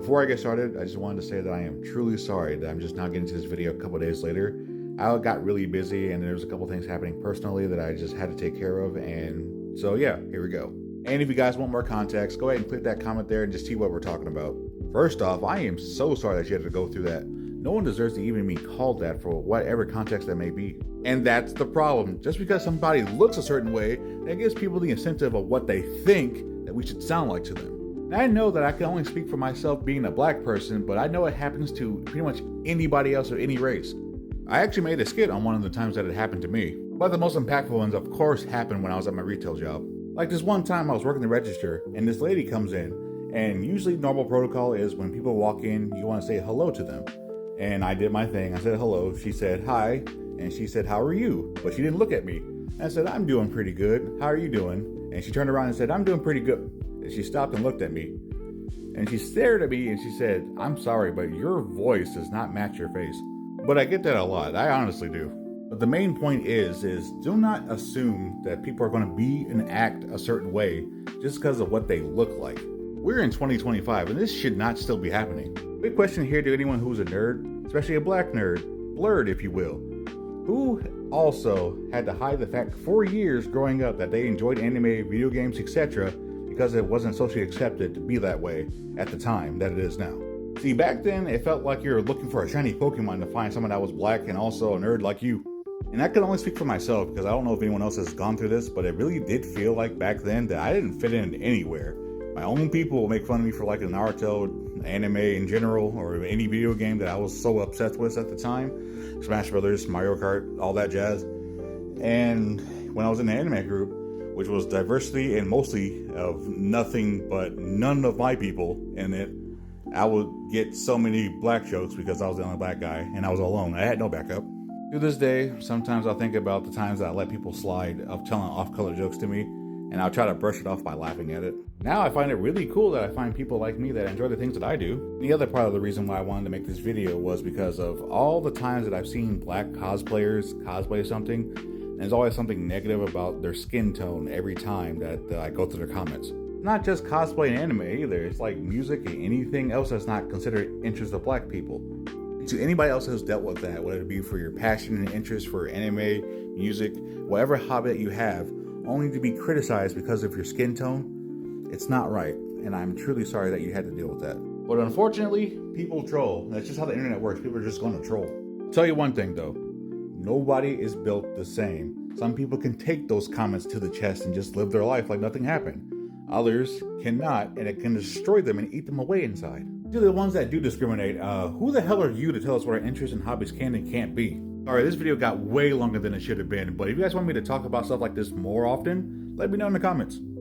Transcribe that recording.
Before I get started, I just wanted to say that I am truly sorry that I'm just now getting to this video a couple days later. I got really busy and there was a couple things happening personally that I just had to take care of, and so yeah, here we go. And if you guys want more context, go ahead and click that comment there and just see what we're talking about. First off, I am so sorry that you had to go through that. No one deserves to even be called that for whatever context that may be. And that's the problem. Just because somebody looks a certain way, that gives people the incentive of what they think that we should sound like to them. And I know that I can only speak for myself being a black person, but I know it happens to pretty much anybody else of any race. I actually made a skit on one of the times that it happened to me. But the most impactful ones, of course, happened when I was at my retail job. Like this one time I was working the register and this lady comes in, and usually normal protocol is when people walk in, you want to say hello to them. And I did my thing. I said hello. She said hi. And she said, how are you? But she didn't look at me. And I said, I'm doing pretty good. How are you doing? And she turned around and said, I'm doing pretty good. And she stopped and looked at me. And she stared at me and she said, I'm sorry, but your voice does not match your face. But I get that a lot. I honestly do. But the main point is do not assume that people are going to be and act a certain way just because of what they look like. We're in 2025 and this should not still be happening. Big question here to anyone who's a nerd, especially a black nerd, blurred if you will, who also had to hide the fact for years growing up that they enjoyed anime, video games, etc. because it wasn't socially accepted to be that way at the time that it is now. See, back then it felt like you were looking for a shiny Pokemon to find someone that was black and also a nerd like you. And I can only speak for myself because I don't know if anyone else has gone through this, but it really did feel like back then that I didn't fit in anywhere. My own people will make fun of me for like Naruto, anime in general, or any video game that I was so obsessed with at the time. Smash Brothers, Mario Kart, all that jazz. And when I was in the anime group, which was diversity and mostly of nothing but none of my people in it, I would get so many black jokes because I was the only black guy and I was alone. I had no backup. To this day, sometimes I'll think about the times that I let people slide of telling off-color jokes to me, and I'll try to brush it off by laughing at it. Now I find it really cool that I find people like me that enjoy the things that I do. The other part of the reason why I wanted to make this video was because of all the times that I've seen black cosplayers cosplay something, and there's always something negative about their skin tone every time that I go through their comments. Not just cosplay and anime either, it's like music and anything else that's not considered interest of black people. To anybody else who's dealt with that, whether it be for your passion and interest for anime, music, whatever hobby that you have, only to be criticized because of your skin tone, it's not right, and I'm truly sorry that you had to deal with that. But unfortunately, people troll. That's just how the internet works. People are just going to troll. I'll tell you one thing though, nobody is built the same. Some people can take those comments to the chest and just live their life like nothing happened. Others cannot, and it can destroy them and eat them away inside. To the ones that do discriminate, who the hell are you to tell us what our interests and hobbies can and can't be? Alright, this video got way longer than it should have been, but if you guys want me to talk about stuff like this more often, let me know in the comments.